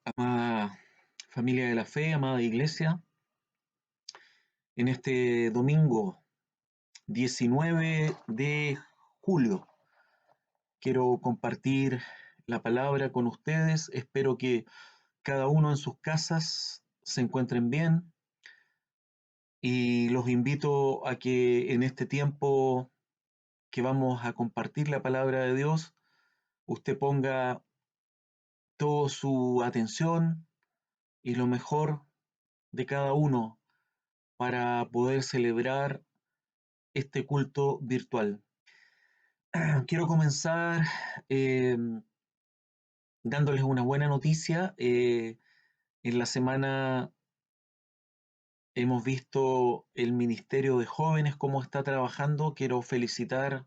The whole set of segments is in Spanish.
Amada familia de la fe, amada iglesia, en este domingo 19 de julio quiero compartir la palabra con ustedes. Espero que cada uno en sus casas se encuentren bien y los invito a que en este tiempo que vamos a compartir la palabra de Dios, usted ponga toda su atención y lo mejor de cada uno para poder celebrar este culto virtual. Quiero comenzar eh, dándoles una buena noticia. En la semana hemos visto el Ministerio de Jóvenes cómo está trabajando. Quiero felicitar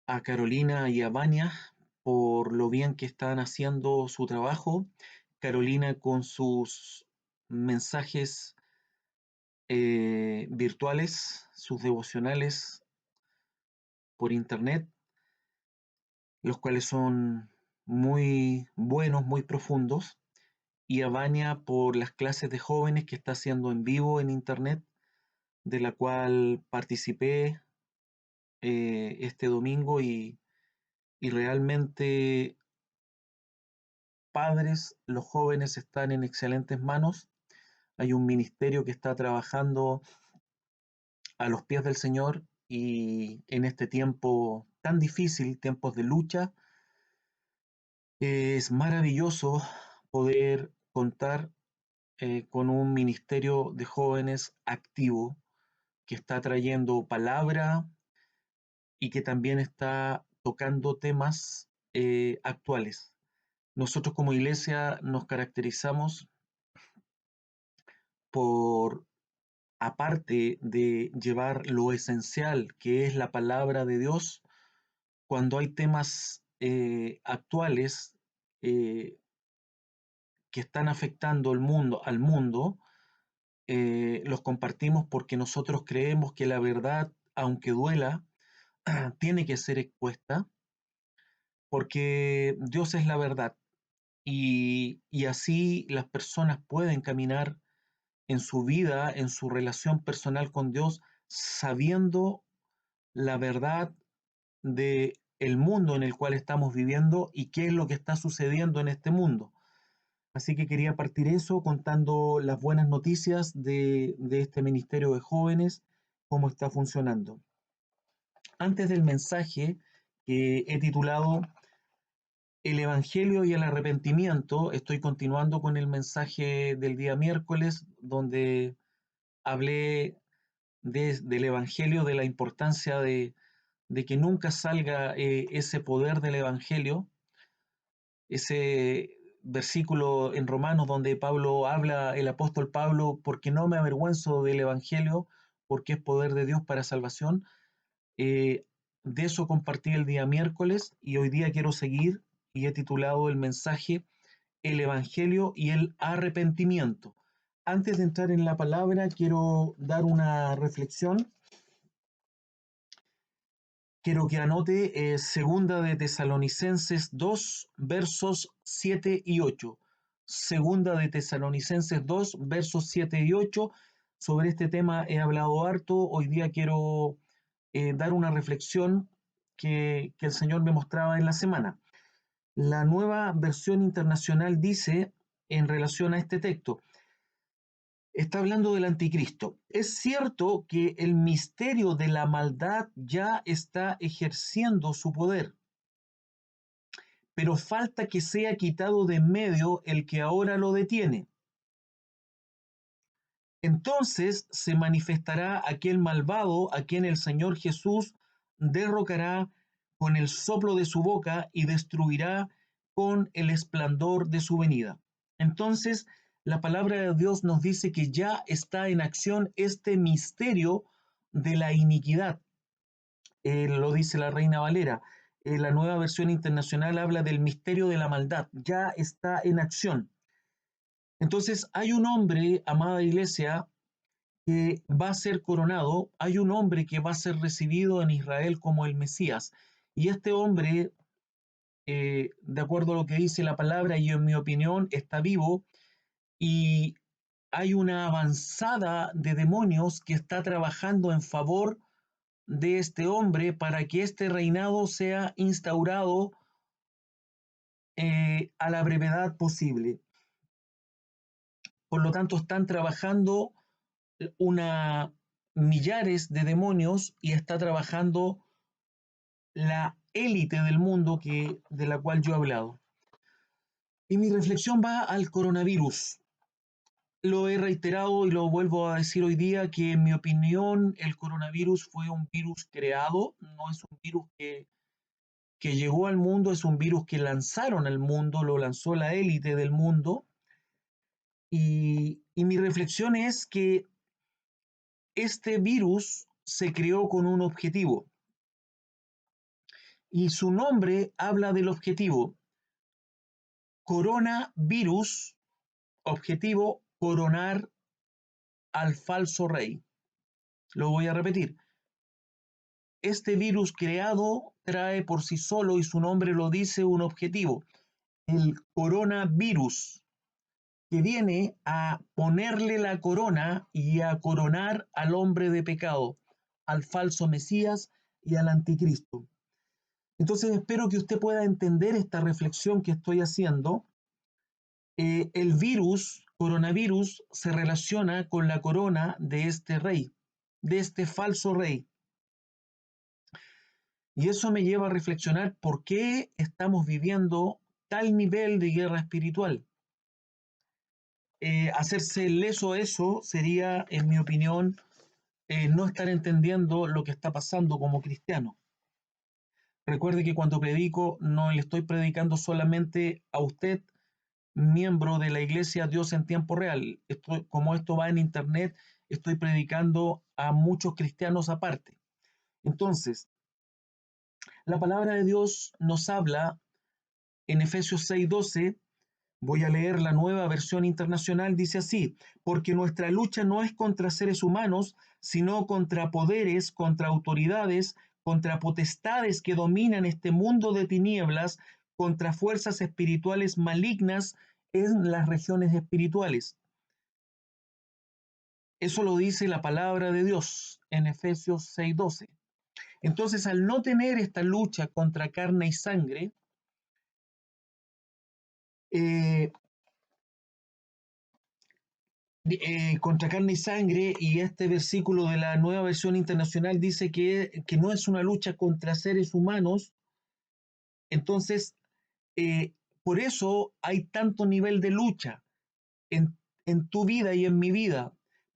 a Carolina y a Vania por lo bien que están haciendo su trabajo. Carolina con sus mensajes virtuales, sus devocionales por internet, los cuales son muy buenos, muy profundos, y a Vania por las clases de jóvenes que está haciendo en vivo en internet, de la cual participé este domingo y realmente, padres, los jóvenes están en excelentes manos. Hay un ministerio que está trabajando a los pies del Señor y en este tiempo tan difícil, tiempos de lucha, es maravilloso poder contar con un ministerio de jóvenes activo que está trayendo palabra y que también está tocando temas actuales. Nosotros como iglesia nos caracterizamos por, aparte de llevar lo esencial, que es la palabra de Dios, cuando hay temas actuales eh, que están afectando al mundo, los compartimos porque nosotros creemos que la verdad, aunque duela, tiene que ser expuesta, porque Dios es la verdad y así las personas pueden caminar en su vida, en su relación personal con Dios, sabiendo la verdad de el mundo en el cual estamos viviendo y qué es lo que está sucediendo en este mundo. Así que quería partir eso contando las buenas noticias de este Ministerio de Jóvenes, cómo está funcionando. Antes del mensaje que he titulado El Evangelio y el Arrepentimiento, estoy continuando con el mensaje del día miércoles, donde hablé del Evangelio, de la importancia de que nunca salga ese poder del Evangelio, ese versículo en Romanos donde Pablo habla, el apóstol Pablo, porque no me avergüenzo del Evangelio, porque es poder de Dios para salvación. Eh, de eso compartí el día miércoles y hoy día quiero seguir y he titulado el mensaje El Evangelio y el Arrepentimiento. Antes de entrar en la palabra, quiero dar una reflexión. Quiero que anote segunda de Tesalonicenses 2, versos 7 y 8. Segunda de Tesalonicenses 2, versos 7 y 8. Sobre este tema he hablado harto. Hoy día quiero dar una reflexión que el Señor me mostraba en la semana. La nueva versión internacional dice en relación a este texto, está hablando del anticristo. Es cierto que el misterio de la maldad ya está ejerciendo su poder, pero falta que sea quitado de en medio el que ahora lo detiene. Entonces se manifestará aquel malvado a quien el Señor Jesús derrocará con el soplo de su boca y destruirá con el esplendor de su venida. Entonces, la palabra de Dios nos dice que ya está en acción este misterio de la iniquidad. Lo dice la Reina Valera. La nueva versión internacional habla del misterio de la maldad. Ya está en acción. Entonces, hay un hombre, amada iglesia, que va a ser coronado, hay un hombre que va a ser recibido en Israel como el Mesías. Y este hombre de acuerdo a lo que dice la palabra y en mi opinión está vivo, y hay una avanzada de demonios que está trabajando en favor de este hombre para que este reinado sea instaurado a la brevedad posible. Por lo tanto, están trabajando una millares de demonios y está trabajando la élite del mundo de la cual yo he hablado. Y mi reflexión va al coronavirus. Lo he reiterado y lo vuelvo a decir hoy día que en mi opinión el coronavirus fue un virus creado, no es un virus que llegó al mundo, es un virus que lanzaron al mundo, lo lanzó la élite del mundo. Y mi reflexión es que este virus se creó con un objetivo y su nombre habla del objetivo. Coronavirus, objetivo, coronar al falso rey. Lo voy a repetir. Este virus creado trae por sí solo, y su nombre lo dice, un objetivo. El coronavirus, que viene a ponerle la corona y a coronar al hombre de pecado, al falso Mesías y al anticristo. Entonces espero que usted pueda entender esta reflexión que estoy haciendo. El virus, coronavirus, se relaciona con la corona de este rey, de este falso rey. Y eso me lleva a reflexionar por qué estamos viviendo tal nivel de guerra espiritual. Hacerse leso a eso sería, en mi opinión, no estar entendiendo lo que está pasando como cristiano. Recuerde que cuando predico no le estoy predicando solamente a usted, miembro de la iglesia Dios en tiempo real. Como esto va en internet, estoy predicando a muchos cristianos aparte. Entonces, la palabra de Dios nos habla en Efesios 6:12. Voy a leer la Nueva Versión Internacional. Dice así: porque nuestra lucha no es contra seres humanos, sino contra poderes, contra autoridades, contra potestades que dominan este mundo de tinieblas, contra fuerzas espirituales malignas en las regiones espirituales. Eso lo dice la palabra de Dios en Efesios 6:12. Entonces, al no tener esta lucha contra carne y sangre, eh, contra carne y sangre, y este versículo de la Nueva Versión Internacional dice que no es una lucha contra seres humanos. Entonces, eh, por eso hay tanto nivel de lucha en, en tu vida y en mi vida.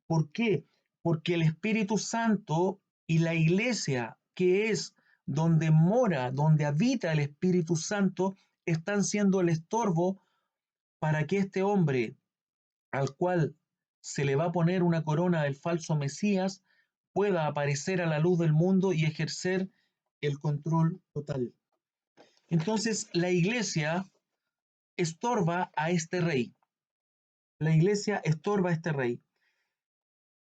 ¿Por qué? Porque el Espíritu Santo y la iglesia, que es donde mora, donde habita el Espíritu Santo, están siendo el estorbo para que este hombre, al cual se le va a poner una corona del falso Mesías, pueda aparecer a la luz del mundo y ejercer el control total. Entonces, la iglesia estorba a este rey. La iglesia estorba a este rey.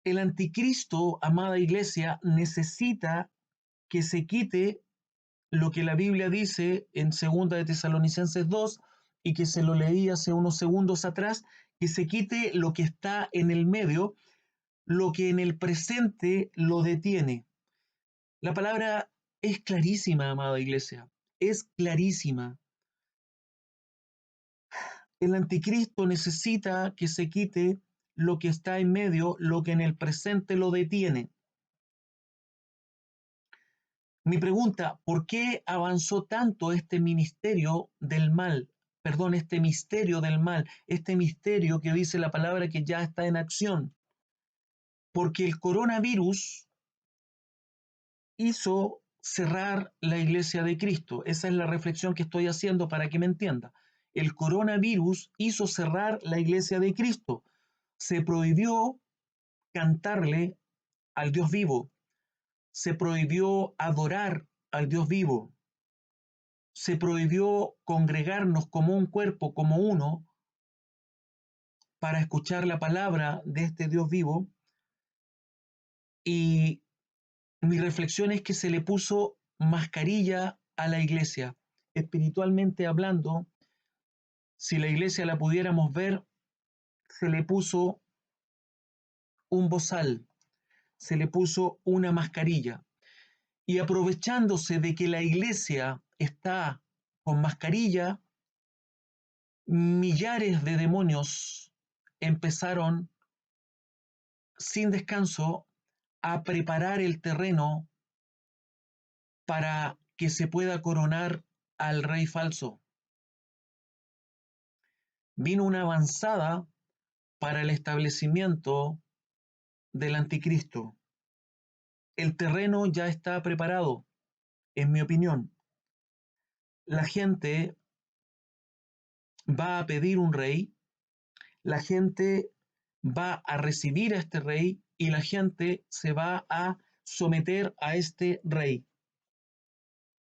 El anticristo, amada iglesia, necesita que se quite lo que la Biblia dice en 2 de Tesalonicenses 2 y que se lo leí hace unos segundos atrás, que se quite lo que está en el medio, lo que en el presente lo detiene. La palabra es clarísima, amada iglesia, es clarísima. El anticristo necesita que se quite lo que está en medio, lo que en el presente lo detiene. Mi pregunta, ¿por qué avanzó tanto este ministerio del mal? Perdón, este misterio del mal, este misterio que dice la palabra que ya está en acción. Porque el coronavirus hizo cerrar la iglesia de Cristo. Esa es la reflexión que estoy haciendo para que me entienda. El coronavirus hizo cerrar la iglesia de Cristo. Se prohibió cantarle al Dios vivo. Se prohibió adorar al Dios vivo. Se prohibió congregarnos como un cuerpo, como uno, para escuchar la palabra de este Dios vivo. Y mi reflexión es que se le puso mascarilla a la iglesia. espiritualmente hablando, si la iglesia la pudiéramos ver, se le puso un bozal, se le puso una mascarilla. Y aprovechándose de que la iglesia está con mascarilla, millares de demonios empezaron sin descanso a preparar el terreno para que se pueda coronar al rey falso. Vino una avanzada para el establecimiento del anticristo. El terreno ya está preparado, en mi opinión. La gente va a pedir un rey, la gente va a recibir a este rey y la gente se va a someter a este rey.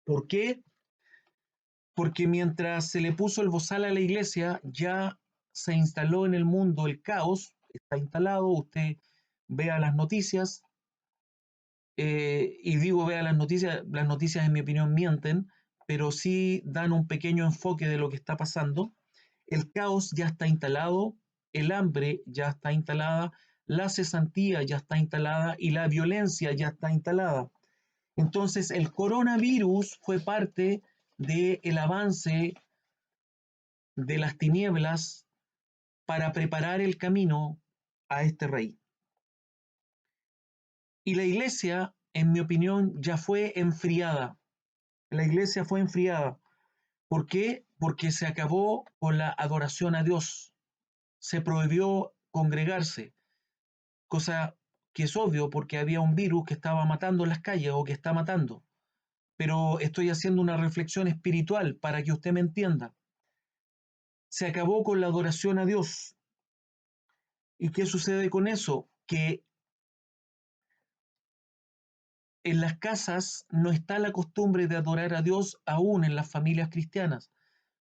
¿Por qué? Porque mientras se le puso el bozal a la iglesia, ya se instaló en el mundo el caos, está instalado, usted vea las noticias, y digo vea las noticias en mi opinión mienten, pero sí dan un pequeño enfoque de lo que está pasando. El caos ya está instalado, el hambre ya está instalada, la cesantía ya está instalada y la violencia ya está instalada. Entonces el coronavirus fue parte del avance de las tinieblas para preparar el camino a este rey. Y la iglesia, en mi opinión, ya fue enfriada. La iglesia fue enfriada. ¿Por qué? Porque se acabó con la adoración a Dios. Se prohibió congregarse, cosa que es obvio porque había un virus que estaba matando en las calles o que está matando. Pero estoy haciendo una reflexión espiritual para que usted me entienda. Se acabó con la adoración a Dios. ¿Y qué sucede con eso? Que en las casas no está la costumbre de adorar a Dios aún en las familias cristianas.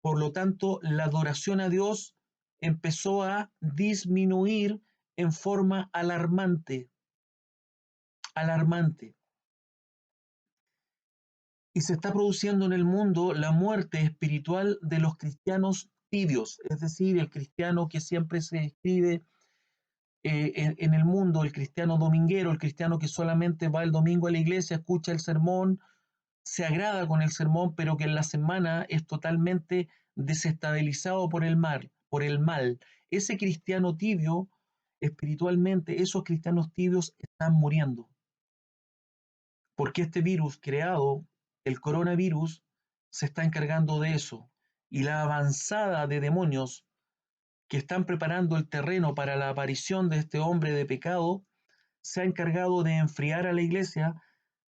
Por lo tanto, la adoración a Dios empezó a disminuir en forma alarmante, alarmante. Y se está produciendo en el mundo la muerte espiritual de los cristianos tibios, es decir, el cristiano que siempre se escribe en el mundo, el cristiano dominguero, el cristiano que solamente va el domingo a la iglesia, escucha el sermón, se agrada con el sermón, pero que en la semana es totalmente desestabilizado por el mal, por el mal. Ese cristiano tibio, espiritualmente, esos cristianos tibios están muriendo. Porque este virus creado, el coronavirus, se está encargando de eso. Y la avanzada de demonios que están preparando el terreno para la aparición de este hombre de pecado, se ha encargado de enfriar a la iglesia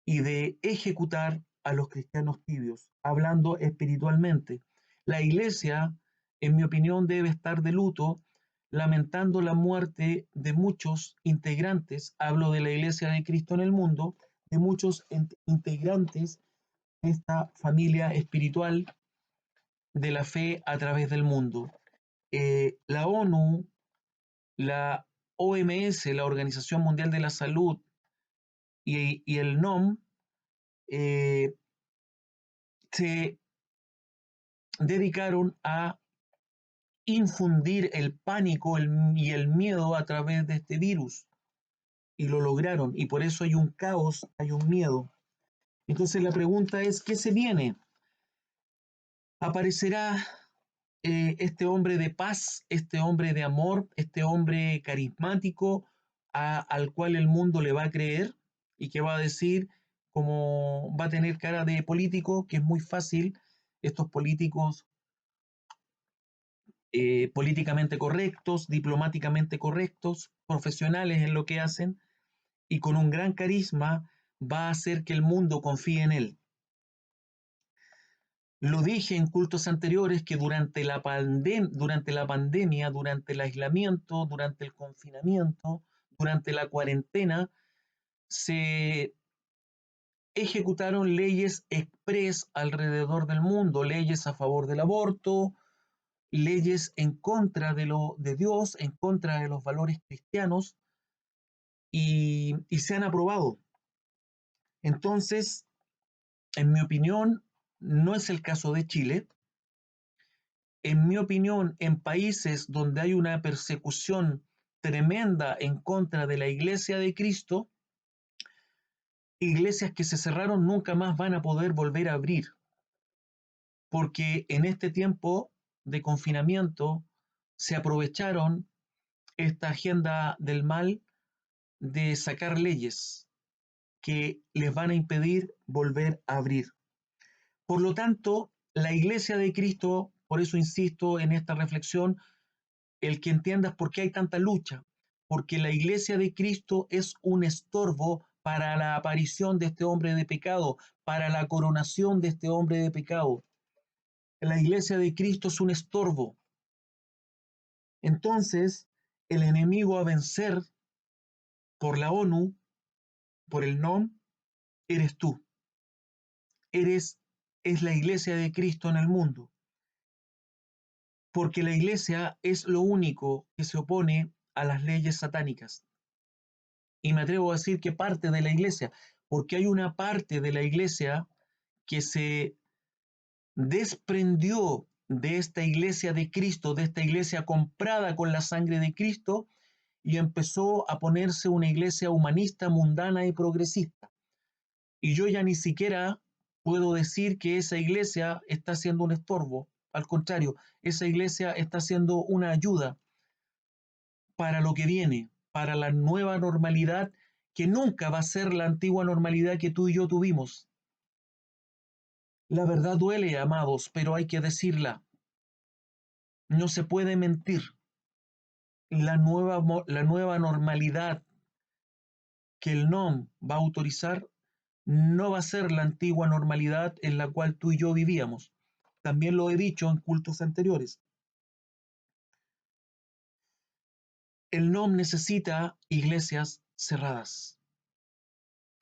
y de ejecutar a los cristianos tibios, hablando espiritualmente. La iglesia, en mi opinión, debe estar de luto, lamentando la muerte de muchos integrantes, hablo de la iglesia de Cristo en el mundo, de muchos integrantes de esta familia espiritual de la fe a través del mundo. La ONU, la OMS, la Organización Mundial de la Salud, y el NOM, eh, se dedicaron a infundir el pánico y el miedo a través de este virus. Y lo lograron. Y por eso hay un caos, hay un miedo. Entonces la pregunta es, ¿qué se viene? ¿Aparecerá este hombre de paz, este hombre de amor, este hombre carismático al cual el mundo le va a creer y que va a decir, como va a tener cara de político, que es muy fácil, estos políticos políticamente correctos, diplomáticamente correctos, profesionales en lo que hacen y con un gran carisma va a hacer que el mundo confíe en él. Lo dije en cultos anteriores que durante la pandemia, durante el aislamiento, durante el confinamiento, durante la cuarentena, se ejecutaron leyes express alrededor del mundo, leyes a favor del aborto, leyes en contra de Dios, en contra de los valores cristianos, y se han aprobado. Entonces, en mi opinión, no es el caso de Chile. En mi opinión, en países donde hay una persecución tremenda en contra de la Iglesia de Cristo, iglesias que se cerraron nunca más van a poder volver a abrir, porque en este tiempo de confinamiento se aprovecharon esta agenda del mal de sacar leyes que les van a impedir volver a abrir. Por lo tanto, la Iglesia de Cristo, por eso insisto en esta reflexión, el que entiendas por qué hay tanta lucha, porque la Iglesia de Cristo es un estorbo para la aparición de este hombre de pecado, para la coronación de este hombre de pecado. La Iglesia de Cristo es un estorbo. Entonces, el enemigo a vencer por la ONU, por el NOM, eres tú. Es la Iglesia de Cristo en el mundo. Porque la Iglesia es lo único que se opone a las leyes satánicas. Y me atrevo a decir que parte de la Iglesia, porque hay una parte de la Iglesia que se desprendió de esta Iglesia de Cristo, de esta Iglesia comprada con la sangre de Cristo, y empezó a ponerse una iglesia humanista, mundana y progresista. Y yo ya ni siquiera puedo decir que esa iglesia está siendo un estorbo. Al contrario, esa iglesia está siendo una ayuda para lo que viene, para la nueva normalidad que nunca va a ser la antigua normalidad que tú y yo tuvimos. La verdad duele, amados, pero hay que decirla. No se puede mentir. La nueva normalidad que el NOM va a autorizar no va a ser la antigua normalidad en la cual tú y yo vivíamos. También lo he dicho en cultos anteriores. El NOM necesita iglesias cerradas.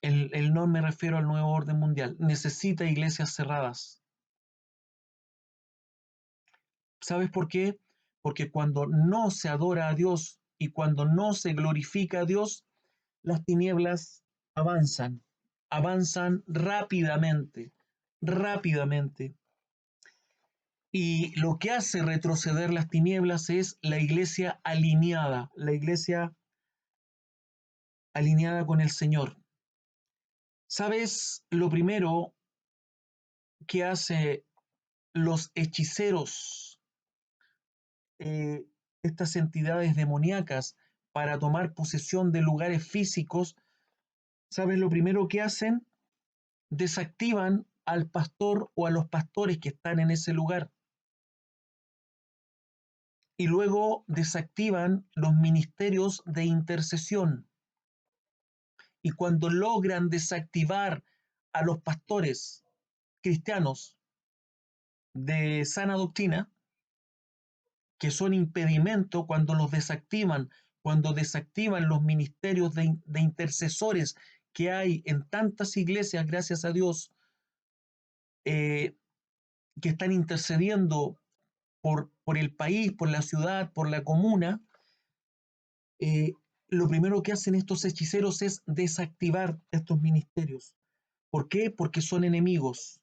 El NOM me refiero al nuevo orden mundial. Necesita iglesias cerradas. ¿Sabes por qué? Porque cuando no se adora a Dios y cuando no se glorifica a Dios, las tinieblas avanzan, avanzan rápidamente, rápidamente. Y lo que hace retroceder las tinieblas es la iglesia alineada con el Señor. ¿Sabes lo primero que hace los hechiceros, eh, estas entidades demoníacas, para tomar posesión de lugares físicos? ¿Sabes lo primero que hacen? Desactivan al pastor o a los pastores que están en ese lugar y luego desactivan los ministerios de intercesión. Y cuando logran desactivar a los pastores cristianos de sana doctrina, que son impedimento, cuando desactivan los ministerios de intercesores que hay en tantas iglesias, gracias a Dios, eh, que están intercediendo por el país, por la ciudad, por la comuna, eh, lo primero que hacen estos hechiceros es desactivar estos ministerios. ¿Por qué? Porque son enemigos.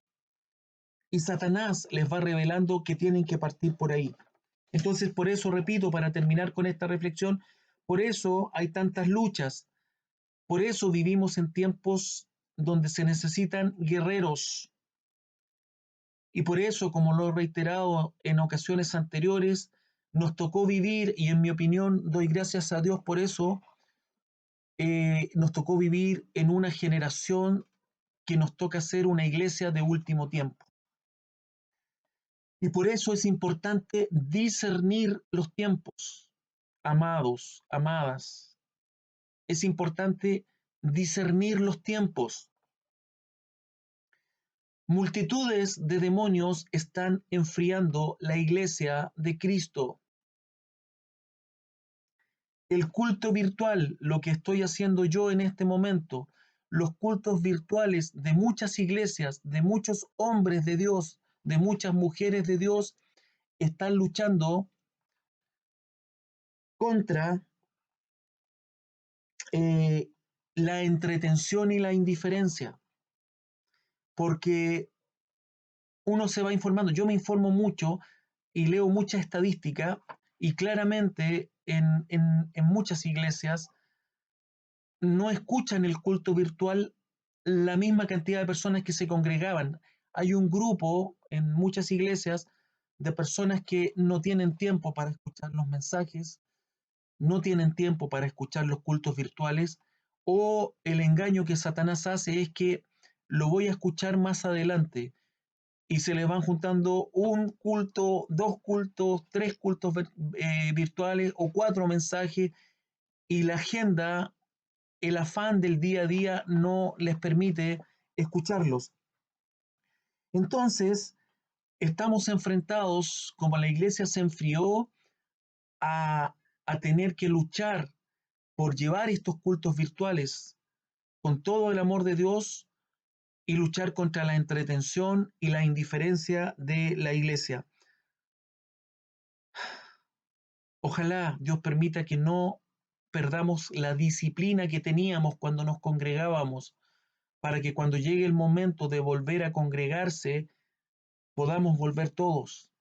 Y Satanás les va revelando que tienen que partir por ahí. Entonces, por eso, repito, para terminar con esta reflexión, por eso hay tantas luchas, por eso vivimos en tiempos donde se necesitan guerreros. Y por eso, como lo he reiterado en ocasiones anteriores, nos tocó vivir, y en mi opinión doy gracias a Dios por eso, nos tocó vivir en una generación que nos toca ser una iglesia de último tiempo. Y por eso es importante discernir los tiempos, amados, amadas. Es importante discernir los tiempos. Multitudes de demonios están enfriando la iglesia de Cristo. El culto virtual, lo que estoy haciendo yo en este momento, los cultos virtuales de muchas iglesias, de muchos hombres de Dios, de muchas mujeres de Dios, están luchando contra eh, la entretención y la indiferencia, porque uno se va informando. Yo me informo mucho y leo mucha estadística y claramente en muchas iglesias no escuchan el culto virtual la misma cantidad de personas que se congregaban. Hay un grupo en muchas iglesias de personas que no tienen tiempo para escuchar los mensajes, no tienen tiempo para escuchar los cultos virtuales, o el engaño que Satanás hace es que lo voy a escuchar más adelante y se les van juntando un culto, dos cultos, tres cultos virtuales o cuatro mensajes y la agenda, el afán del día a día no les permite escucharlos. Entonces, estamos enfrentados, como la iglesia se enfrió, a, a tener que luchar por llevar estos cultos virtuales con todo el amor de Dios y luchar contra la entretención y la indiferencia de la iglesia. Ojalá Dios permita que no perdamos la disciplina que teníamos cuando nos congregábamos, para que cuando llegue el momento de volver a congregarse, podamos volver todos.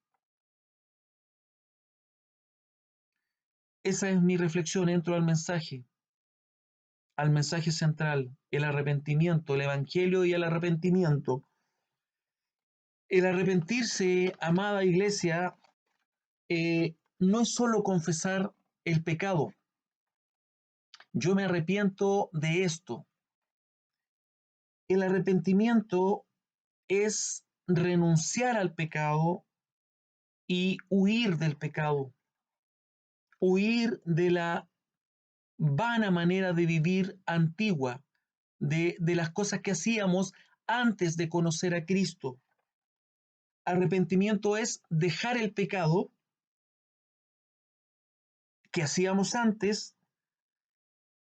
Esa es mi reflexión. Entro al mensaje central, el arrepentimiento, el evangelio y el arrepentimiento. El arrepentirse, amada iglesia, no es solo confesar el pecado. Yo me arrepiento de esto. El arrepentimiento es renunciar al pecado y huir del pecado, huir de la vana manera de vivir antigua, de las cosas que hacíamos antes de conocer a Cristo. Arrepentimiento es dejar el pecado que hacíamos antes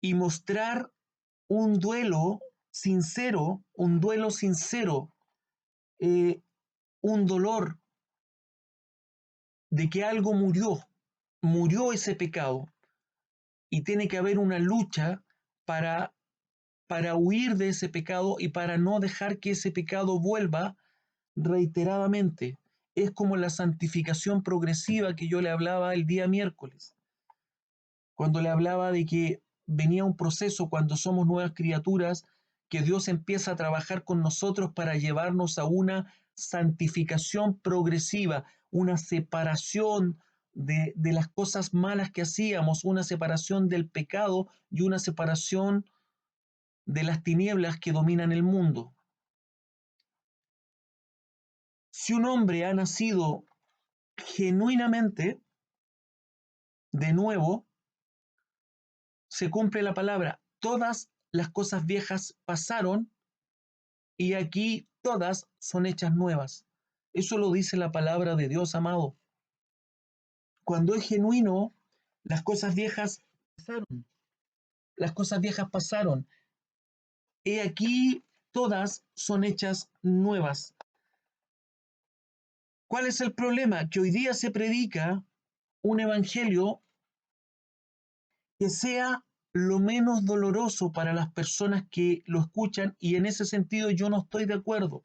y mostrar un duelo sincero, eh, un dolor de que algo murió ese pecado y tiene que haber una lucha para, para huir de ese pecado y para no dejar que ese pecado vuelva reiteradamente. Es como la santificación progresiva que yo le hablaba el día miércoles, cuando le hablaba de que venía un proceso cuando somos nuevas criaturas, que Dios empieza a trabajar con nosotros para llevarnos a una santificación progresiva, una separación de las cosas malas que hacíamos, una separación del pecado y una separación de las tinieblas que dominan el mundo. Si un hombre ha nacido genuinamente de nuevo, se cumple la palabra, todas las cosas viejas pasaron y aquí todas son hechas nuevas. Eso lo dice la palabra de Dios, amado. Cuando es genuino, las cosas viejas pasaron. Las cosas viejas pasaron. He aquí todas son hechas nuevas. ¿Cuál es el problema? Que hoy día se predica un evangelio que sea lo menos doloroso para las personas que lo escuchan y en ese sentido yo no estoy de acuerdo.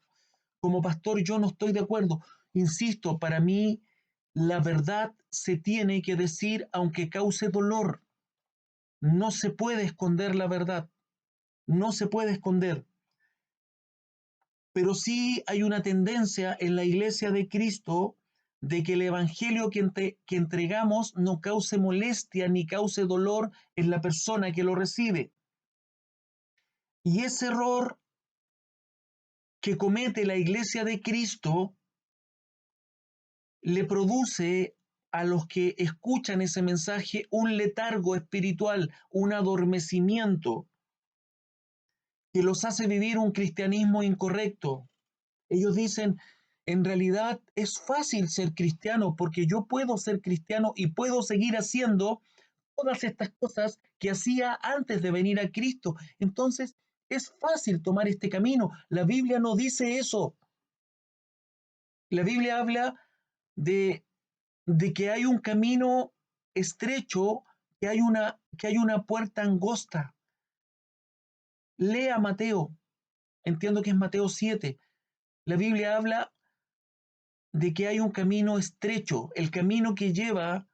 Como pastor yo no estoy de acuerdo. Insisto, para mí la verdad se tiene que decir aunque cause dolor. No se puede esconder la verdad, no se puede esconder. Pero sí hay una tendencia en la iglesia de Cristo de que el evangelio que entregamos no cause molestia ni cause dolor en la persona que lo recibe. Y ese error que comete la iglesia de Cristo le produce a los que escuchan ese mensaje un letargo espiritual, un adormecimiento que los hace vivir un cristianismo incorrecto. Ellos dicen, en realidad es fácil ser cristiano porque yo puedo ser cristiano y puedo seguir haciendo todas estas cosas que hacía antes de venir a Cristo. Entonces, es fácil tomar este camino. La Biblia no dice eso. La Biblia habla de que hay un camino estrecho, que hay una puerta angosta. Lea Mateo, entiendo que es Mateo 7. La Biblia habla de que hay un camino estrecho. El camino que lleva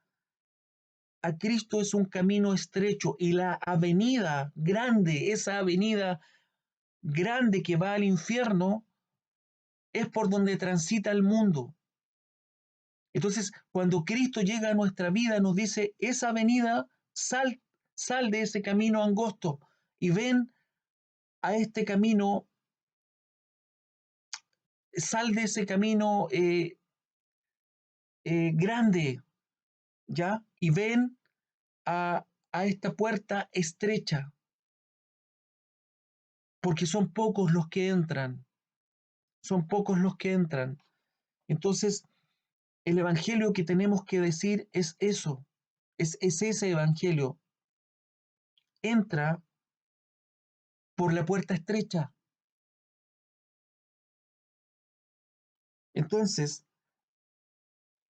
a Cristo es un camino estrecho y la avenida grande, esa avenida grande que va al infierno, es por donde transita el mundo. Entonces, cuando Cristo llega a nuestra vida, nos dice, esa avenida, sal de ese camino angosto y ven a este camino, sal de ese camino grande, ¿ya? Y ven a esta puerta estrecha, porque son pocos los que entran, son pocos los que entran. Entonces, el evangelio que tenemos que decir es eso, es ese evangelio. Entra por la puerta estrecha. Entonces,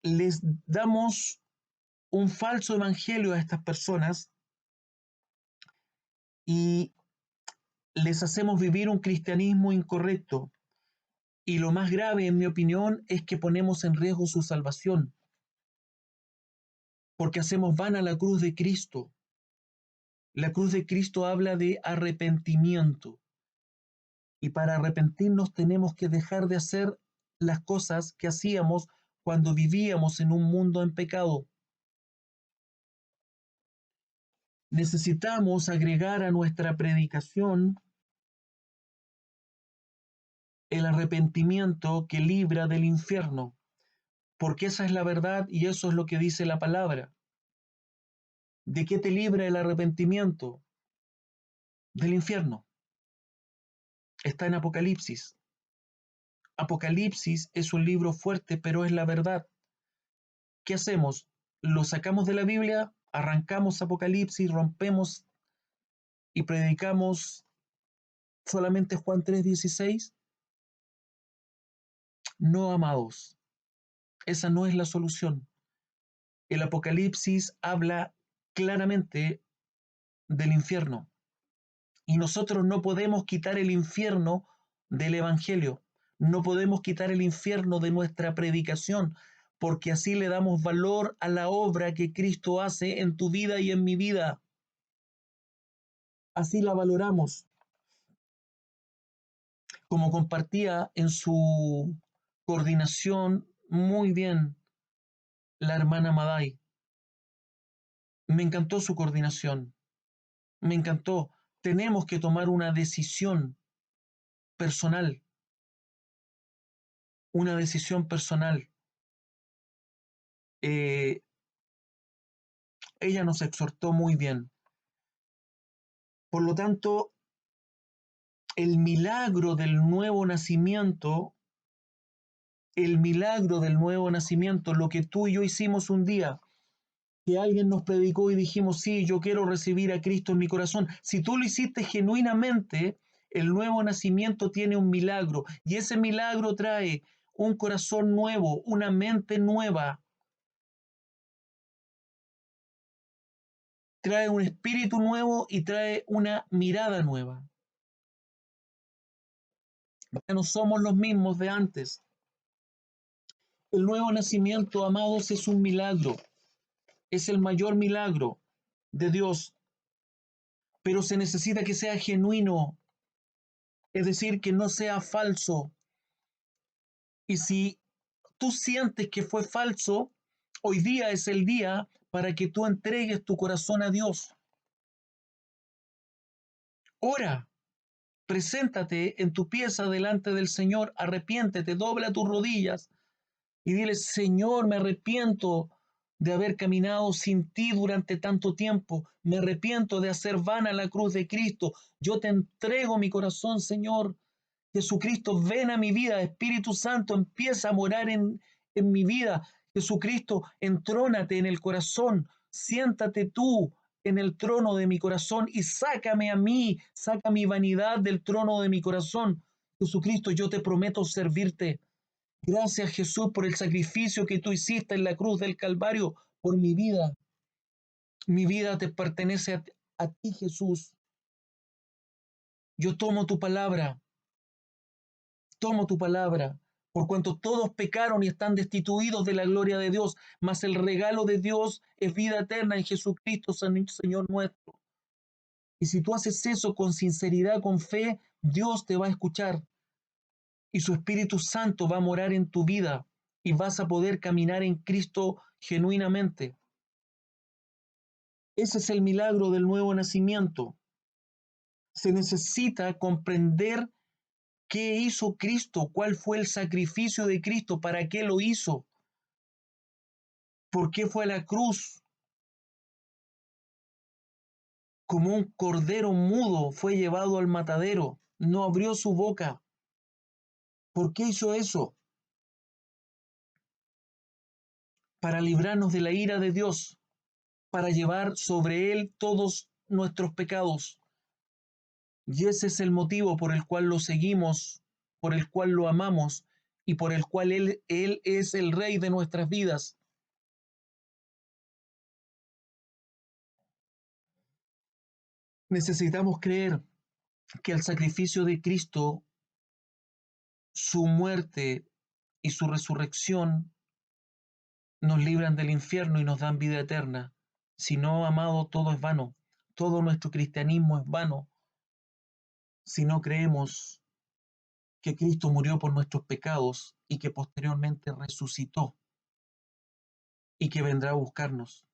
les damos un falso evangelio a estas personas y les hacemos vivir un cristianismo incorrecto. Y lo más grave, en mi opinión, es que ponemos en riesgo su salvación, porque hacemos vana la cruz de Cristo. La cruz de Cristo habla de arrepentimiento. Y para arrepentirnos tenemos que dejar de hacer las cosas que hacíamos cuando vivíamos en un mundo en pecado. Necesitamos agregar a nuestra predicación el arrepentimiento que libra del infierno, porque esa es la verdad y eso es lo que dice la palabra. ¿De qué te libra el arrepentimiento? Del infierno. Está en Apocalipsis. Apocalipsis es un libro fuerte, pero es la verdad. ¿Qué hacemos? Lo sacamos de la Biblia, arrancamos Apocalipsis, rompemos y predicamos solamente Juan 3:16. No, amados, esa no es la solución. El Apocalipsis habla claramente del infierno y nosotros no podemos quitar el infierno del Evangelio, no podemos quitar el infierno de nuestra predicación, porque así le damos valor a la obra que Cristo hace en tu vida y en mi vida. Así la valoramos, como compartía en su coordinación muy bien la hermana Maday. Me encantó su coordinación, me encantó. Tenemos que tomar una decisión personal, una decisión personal. Eh, ella nos exhortó muy bien. Por lo tanto, el milagro del nuevo nacimiento, el milagro del nuevo nacimiento, lo que tú y yo hicimos un día, que alguien nos predicó y dijimos, sí, yo quiero recibir a Cristo en mi corazón. Si tú lo hiciste genuinamente, el nuevo nacimiento tiene un milagro y ese milagro trae un corazón nuevo, una mente nueva, trae un espíritu nuevo y trae una mirada nueva. Ya no somos los mismos de antes. El nuevo nacimiento, amados, es un milagro, es el mayor milagro de Dios, pero se necesita que sea genuino, es decir, que no sea falso. Y si tú sientes que fue falso, hoy día es el día para que tú entregues tu corazón a Dios. Ora, preséntate en tu pieza delante del Señor, arrepiéntete, dobla tus rodillas y dile, Señor, me arrepiento de haber caminado sin ti durante tanto tiempo, me arrepiento de hacer vana la cruz de Cristo, yo te entrego mi corazón, Señor. Jesucristo, ven a mi vida, Espíritu Santo, empieza a morar en mi vida. Jesucristo, entrónate en el corazón, siéntate tú en el trono de mi corazón y sácame a mí, saca mi vanidad del trono de mi corazón. Jesucristo, yo te prometo servirte. Gracias Jesús por el sacrificio que tú hiciste en la cruz del Calvario por mi vida. Mi vida te pertenece a ti, Jesús. Yo tomo tu palabra, por cuanto todos pecaron y están destituidos de la gloria de Dios, mas el regalo de Dios es vida eterna en Jesucristo, Señor nuestro. Y si tú haces eso con sinceridad, con fe, Dios te va a escuchar y su Espíritu Santo va a morar en tu vida y vas a poder caminar en Cristo genuinamente. Ese es el milagro del nuevo nacimiento. Se necesita comprender qué hizo Cristo, cuál fue el sacrificio de Cristo, para qué lo hizo, por qué fue a la cruz. Como un cordero mudo fue llevado al matadero, no abrió su boca. ¿Por qué hizo eso? Para librarnos de la ira de Dios, para llevar sobre él todos nuestros pecados. Y ese es el motivo por el cual lo seguimos, por el cual lo amamos y por el cual él es el rey de nuestras vidas. Necesitamos creer que el sacrificio de Cristo, su muerte y su resurrección nos libran del infierno y nos dan vida eterna. Si no, amado, todo es vano. Todo nuestro cristianismo es vano si no creemos que Cristo murió por nuestros pecados y que posteriormente resucitó y que vendrá a buscarnos.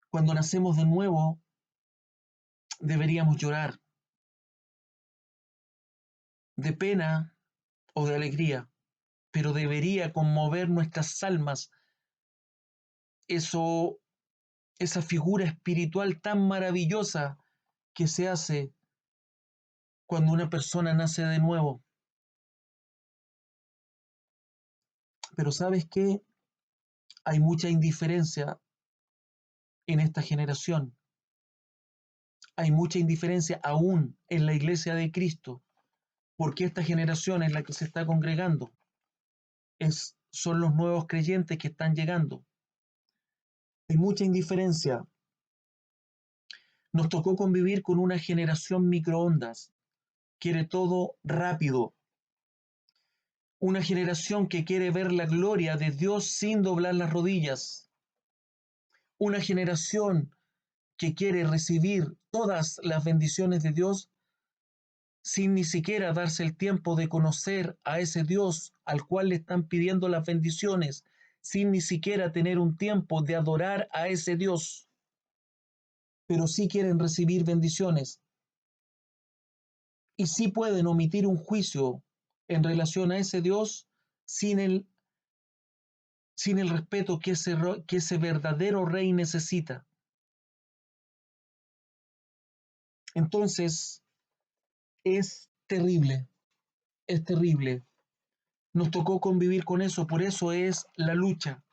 Cuando nacemos de nuevo, deberíamos llorar de pena o de alegría, pero debería conmover nuestras almas eso, esa figura espiritual tan maravillosa que se hace cuando una persona nace de nuevo. Pero ¿sabes qué? Hay mucha indiferencia en esta generación. Hay mucha indiferencia aún en la iglesia de Cristo, porque esta generación es la que se está congregando. Son los nuevos creyentes que están llegando. Hay mucha indiferencia. Nos tocó convivir con una generación microondas. Quiere todo rápido. Una generación que quiere ver la gloria de Dios sin doblar las rodillas. Una generación que quiere recibir todas las bendiciones de Dios sin ni siquiera darse el tiempo de conocer a ese Dios al cual le están pidiendo las bendiciones, sin ni siquiera tener un tiempo de adorar a ese Dios, pero sí quieren recibir bendiciones y sí pueden omitir un juicio en relación a ese Dios sin el respeto que ese verdadero rey necesita. Entonces, es terrible, es terrible. Nos tocó convivir con eso, por eso es la lucha.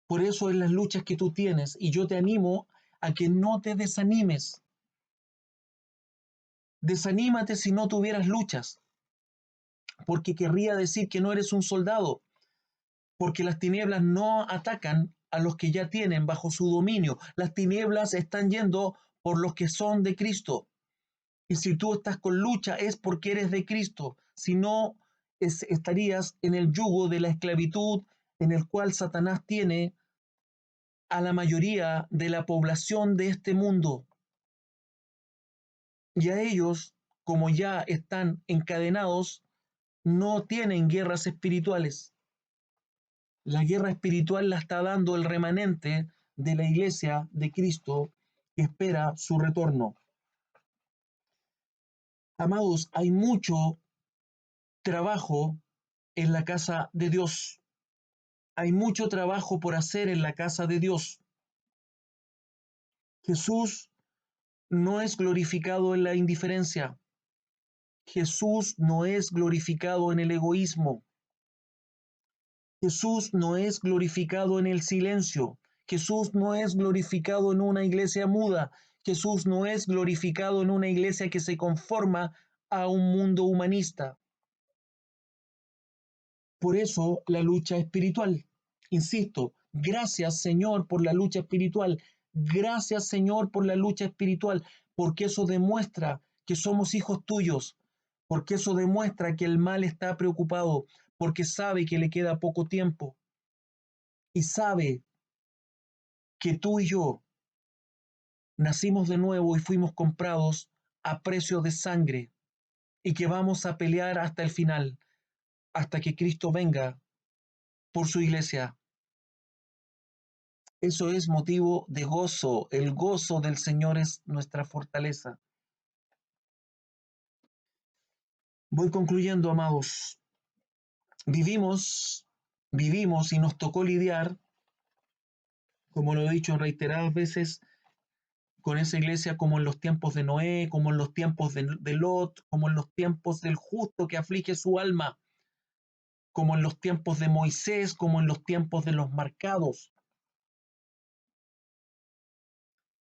Por eso es las luchas que tú tienes. Y yo te animo a que no te desanimes. Desanímate si no tuvieras luchas, porque querría decir que no eres un soldado, porque las tinieblas no atacan a los que ya tienen bajo su dominio. Las tinieblas están yendo por los que son de Cristo. Y si tú estás con lucha es porque eres de Cristo. Si no, estarías en el yugo de la esclavitud en el cual Satanás tiene a la mayoría de la población de este mundo. Y a ellos, como ya están encadenados, no tienen guerras espirituales. La guerra espiritual la está dando el remanente de la iglesia de Cristo que espera su retorno. Amados, hay mucho trabajo en la casa de Dios. Hay mucho trabajo por hacer en la casa de Dios. Jesús no es glorificado en la indiferencia. Jesús no es glorificado en el egoísmo. Jesús no es glorificado en el silencio. Jesús no es glorificado en una iglesia muda. Jesús no es glorificado en una iglesia que se conforma a un mundo humanista. Por eso la lucha espiritual. Insisto, gracias Señor por la lucha espiritual. Gracias Señor por la lucha espiritual, porque eso demuestra que somos hijos tuyos, porque eso demuestra que el mal está preocupado, porque sabe que le queda poco tiempo y sabe que tú y yo nacimos de nuevo y fuimos comprados a precio de sangre y que vamos a pelear hasta el final, hasta que Cristo venga por su iglesia. Eso es motivo de gozo. El gozo del Señor es nuestra fortaleza. Voy concluyendo, amados. Vivimos, vivimos y nos tocó lidiar, como lo he dicho reiteradas veces, con esa iglesia como en los tiempos de Noé, como en los tiempos de Lot, como en los tiempos del justo que aflige su alma, como en los tiempos de Moisés, como en los tiempos de los marcados.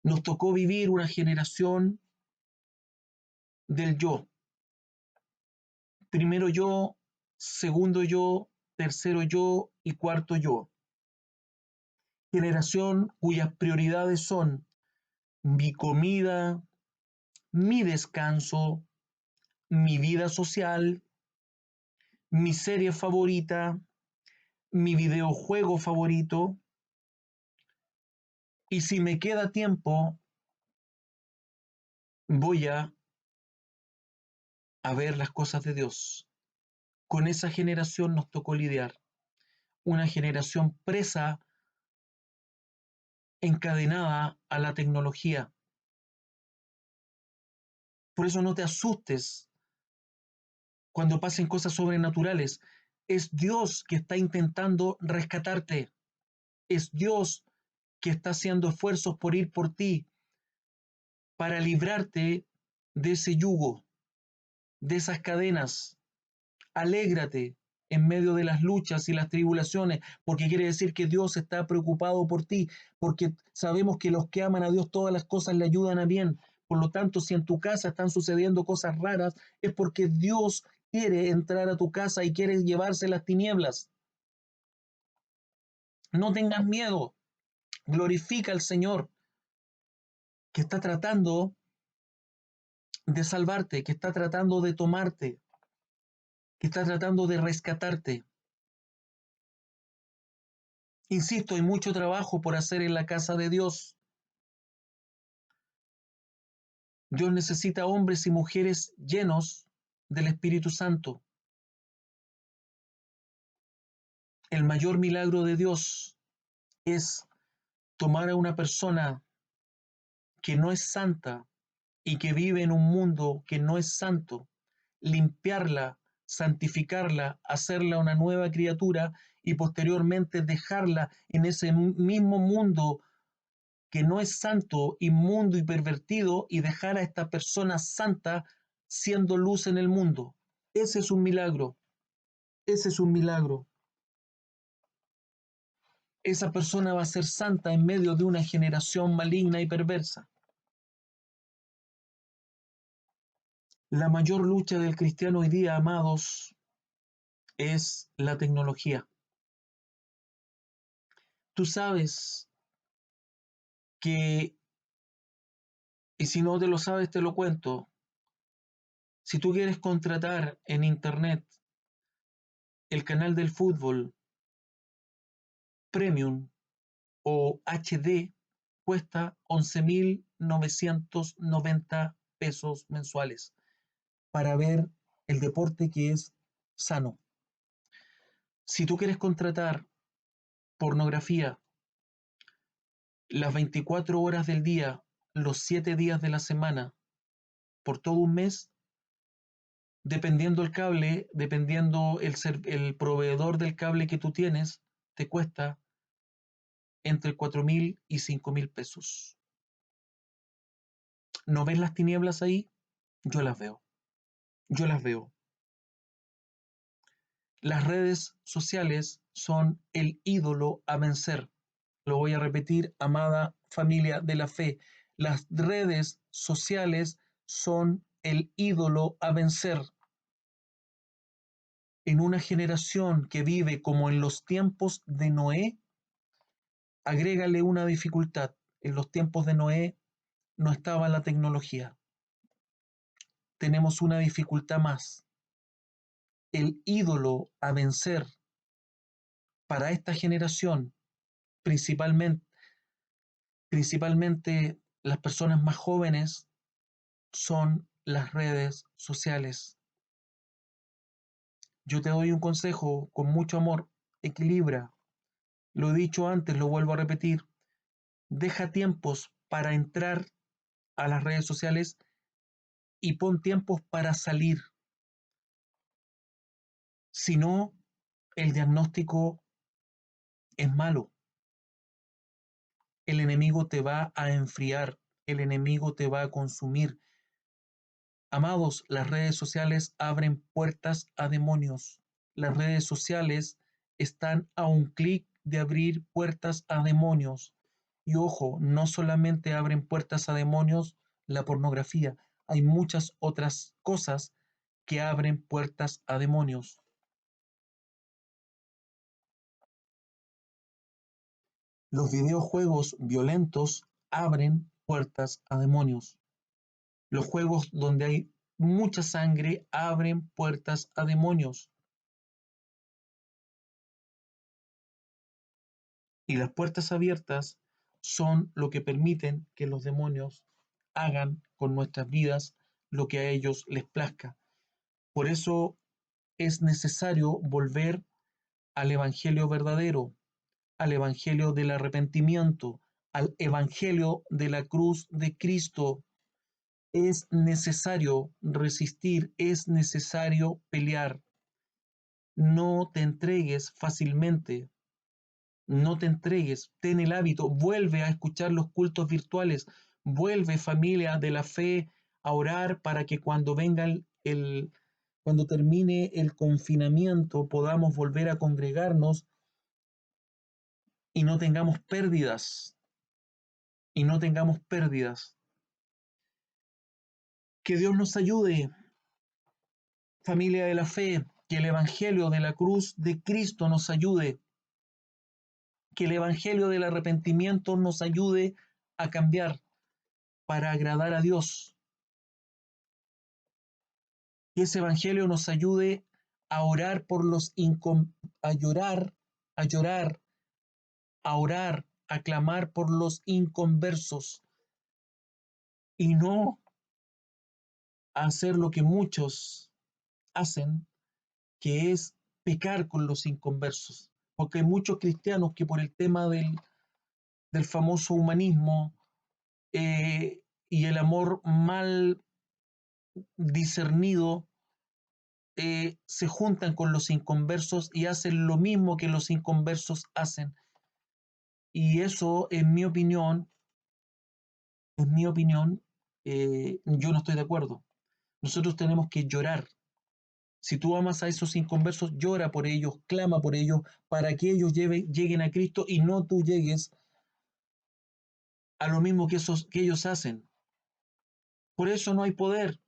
Nos tocó vivir una generación del yo. Primero yo, segundo yo, tercero yo y cuarto yo. Generación cuyas prioridades son mi comida, mi descanso, mi vida social, mi serie favorita, mi videojuego favorito, y si me queda tiempo, voy a ver las cosas de Dios. Con esa generación nos tocó lidiar, una generación presa, encadenada a la tecnología. Por eso no te asustes cuando pasen cosas sobrenaturales. Es Dios que está intentando rescatarte. Es Dios que está haciendo esfuerzos por ir por ti, para librarte de ese yugo, de esas cadenas. Alégrate en medio de las luchas y las tribulaciones, porque quiere decir que Dios está preocupado por ti, porque sabemos que los que aman a Dios todas las cosas le ayudan a bien. Por lo tanto, si en tu casa están sucediendo cosas raras, es porque Dios quiere entrar a tu casa y quiere llevarse las tinieblas. No tengas miedo, glorifica al Señor que está tratando de salvarte, que está tratando de tomarte, que está tratando de rescatarte. Insisto, hay mucho trabajo por hacer en la casa de Dios. Dios necesita hombres y mujeres llenos del Espíritu Santo. El mayor milagro de Dios es tomar a una persona que no es santa y que vive en un mundo que no es santo, limpiarla, santificarla, hacerla una nueva criatura y posteriormente dejarla en ese mismo mundo que no es santo, inmundo y pervertido, y dejar a esta persona santa siendo luz en el mundo. Ese es un milagro, ese es un milagro. Esa persona va a ser santa en medio de una generación maligna y perversa. La mayor lucha del cristiano hoy día, amados, es la tecnología. Tú sabes que, y si no te lo sabes, te lo cuento, si tú quieres contratar en internet el canal del fútbol Premium o HD, cuesta 11.990 pesos mensuales para ver el deporte que es sano. Si tú quieres contratar pornografía las 24 horas del día, los 7 días de la semana, por todo un mes, dependiendo el cable, dependiendo el proveedor del cable que tú tienes, te cuesta entre 4.000 y 5.000 pesos. ¿No ves las tinieblas ahí? Yo las veo. Yo las veo. Las redes sociales son el ídolo a vencer. Lo voy a repetir, amada familia de la fe. Las redes sociales son el ídolo a vencer. En una generación que vive como en los tiempos de Noé, agrégale una dificultad. En los tiempos de Noé no estaba la tecnología. tenemos una dificultad más. El ídolo a vencer para esta generación, principalmente, principalmente las personas más jóvenes, son las redes sociales. Yo te doy un consejo con mucho amor: equilibra. Lo he dicho antes, lo vuelvo a repetir. Deja tiempos para entrar a las redes sociales y pon tiempos para salir. Si no, el diagnóstico es malo. El enemigo te va a enfriar, el enemigo te va a consumir. Amados, las redes sociales abren puertas a demonios. Las redes sociales están a un clic de abrir puertas a demonios. Y ojo, no solamente abren puertas a demonios la pornografía, hay muchas otras cosas que abren puertas a demonios. Los videojuegos violentos abren puertas a demonios. Los juegos donde hay mucha sangre abren puertas a demonios. Y las puertas abiertas son lo que permiten que los demonios hagan con nuestras vidas lo que a ellos les plazca. Por eso es necesario volver al Evangelio verdadero, al Evangelio del arrepentimiento, al Evangelio de la cruz de Cristo. Es necesario resistir, es necesario pelear. No te entregues fácilmente, no te entregues, ten el hábito, vuelve a escuchar los cultos virtuales, vuelve, familia de la fe, a orar para que cuando venga cuando termine el confinamiento podamos volver a congregarnos y no tengamos pérdidas, y no tengamos pérdidas. Que Dios nos ayude, familia de la fe, que el Evangelio de la cruz de Cristo nos ayude, que el Evangelio del arrepentimiento nos ayude a cambiar para agradar a Dios. Que ese Evangelio nos ayude a orar por a llorar, a llorar, a orar, a clamar por los inconversos y no a hacer lo que muchos hacen, que es pecar con los inconversos. Porque hay muchos cristianos que por el tema del famoso humanismo y el amor mal discernido, se juntan con los inconversos y hacen lo mismo que los inconversos hacen. Y eso, en mi opinión, yo no estoy de acuerdo. Nosotros tenemos que llorar. Si tú amas a esos inconversos, llora por ellos, clama por ellos, para que ellos lleguen a Cristo y no tú llegues a lo mismo que ellos hacen. Por eso no hay poder.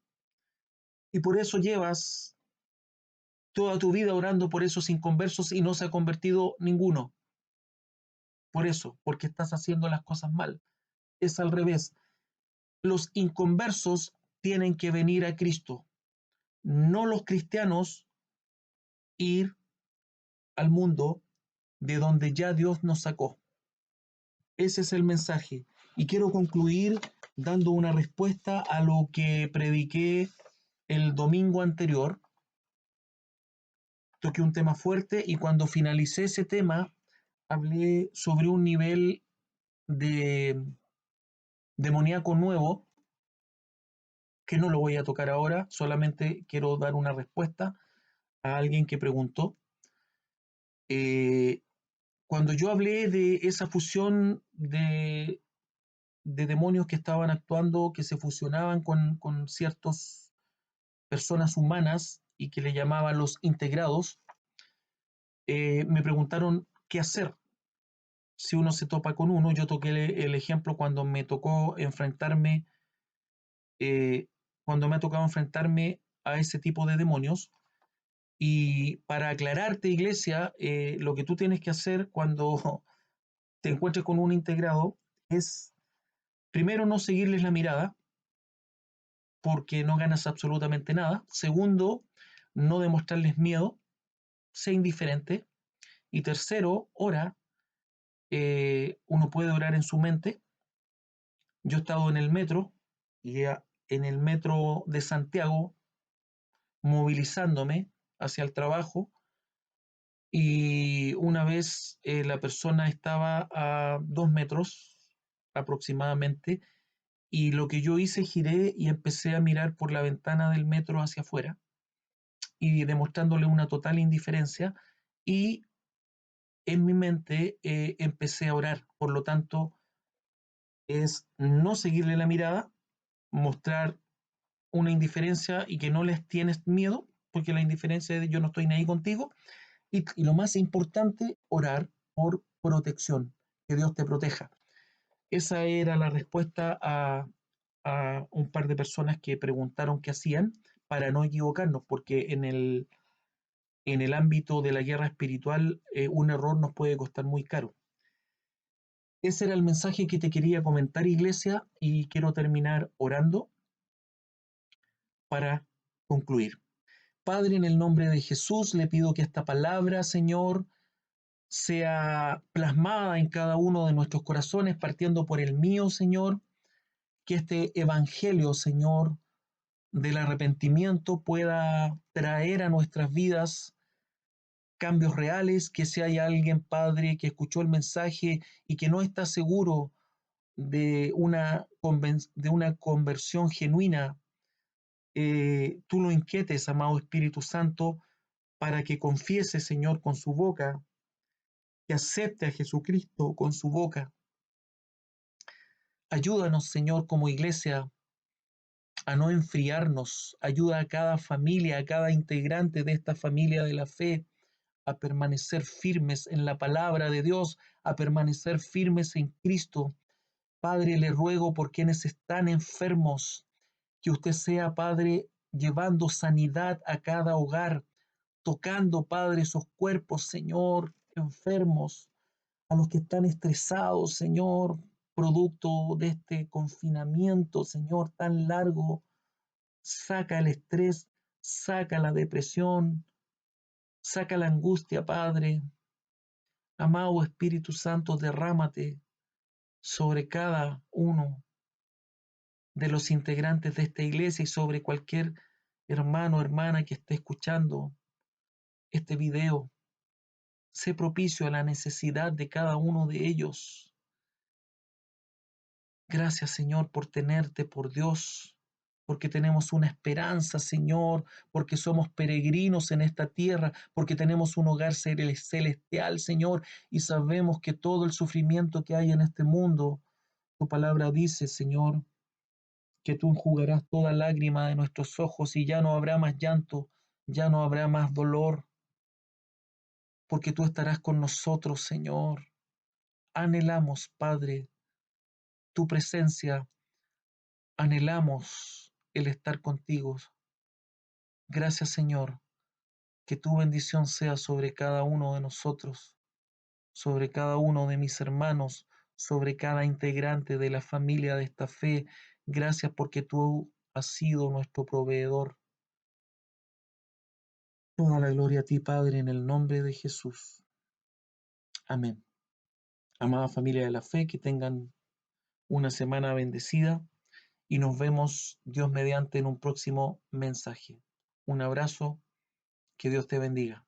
Y por eso llevas toda tu vida orando por esos inconversos y no se ha convertido ninguno. Por eso, porque estás haciendo las cosas mal. Es al revés. Los inconversos tienen que venir a Cristo, no los cristianos ir al mundo de donde ya Dios nos sacó. Ese es el mensaje. Y quiero concluir dando una respuesta a lo que prediqué el domingo anterior. Toqué un tema fuerte y cuando finalicé ese tema hablé sobre un nivel de demoníaco nuevo que no lo voy a tocar ahora, solamente quiero dar una respuesta a alguien que preguntó. Eh, Cuando yo hablé de esa fusión de demonios que estaban actuando, que se fusionaban con ciertas personas humanas y que le llamaban los integrados, me preguntaron qué hacer si uno se topa con uno. Yo toqué el ejemplo cuando me tocó enfrentarme, eh, cuando me ha tocado enfrentarme a ese tipo de demonios. Y para aclararte, iglesia, lo que tú tienes que hacer cuando te encuentres con un integrado es, primero, no seguirles la mirada, porque no ganas absolutamente nada. Segundo, no demostrarles miedo, sé indiferente. Y tercero, ora. Uno puede orar en su mente. Yo he estado en el metro y en el metro de Santiago movilizándome hacia el trabajo y una vez la persona estaba a 2 metros aproximadamente y lo que yo hice giré y empecé a mirar por la ventana del metro hacia afuera y demostrándole una total indiferencia y en mi mente empecé a orar. Por lo tanto, es no seguirle la mirada, mostrar una indiferencia y que no les tienes miedo, porque la indiferencia es de yo no estoy ni ahí contigo. Y lo más importante, orar por protección, que Dios te proteja. Esa era la respuesta a un par de personas que preguntaron qué hacían para no equivocarnos, porque en el ámbito de la guerra espiritual un error nos puede costar muy caro. Ese era el mensaje que te quería comentar, iglesia, y quiero terminar orando para concluir. Padre, en el nombre de Jesús, le pido que esta palabra, Señor, sea plasmada en cada uno de nuestros corazones, partiendo por el mío, Señor, que este evangelio, Señor, del arrepentimiento pueda traer a nuestras vidas cambios reales, que si hay alguien, Padre, que escuchó el mensaje y que no está seguro de una conversión genuina, tú lo inquietes, amado Espíritu Santo, para que confiese, Señor, con su boca, que acepte a Jesucristo con su boca. Ayúdanos, Señor, como iglesia, a no enfriarnos. Ayuda a cada familia, a cada integrante de esta familia de la fe, a permanecer firmes en la palabra de Dios, a permanecer firmes en Cristo. Padre, le ruego por quienes están enfermos, que usted sea, Padre, llevando sanidad a cada hogar, tocando, Padre, esos cuerpos, Señor, enfermos, a los que están estresados, Señor, producto de este confinamiento, Señor, tan largo. Saca el estrés, saca la depresión, saca la angustia, Padre. Amado Espíritu Santo, derrámate sobre cada uno de los integrantes de esta iglesia y sobre cualquier hermano o hermana que esté escuchando este video. Sé propicio a la necesidad de cada uno de ellos. Gracias, Señor, por tenerte, por Dios, porque tenemos una esperanza, Señor, porque somos peregrinos en esta tierra, porque tenemos un hogar celestial, Señor, y sabemos que todo el sufrimiento que hay en este mundo, tu palabra dice, Señor, que tú enjugarás toda lágrima de nuestros ojos y ya no habrá más llanto, ya no habrá más dolor, porque tú estarás con nosotros, Señor. Anhelamos, Padre, tu presencia, anhelamos el estar contigo. Gracias, Señor, que tu bendición sea sobre cada uno de nosotros, sobre cada uno de mis hermanos, sobre cada integrante de la familia de esta fe. Gracias porque tú has sido nuestro proveedor. Toda la gloria a ti, Padre, en el nombre de Jesús. Amén. Amada familia de la fe, que tengan una semana bendecida y nos vemos, Dios mediante, en un próximo mensaje. Un abrazo, que Dios te bendiga.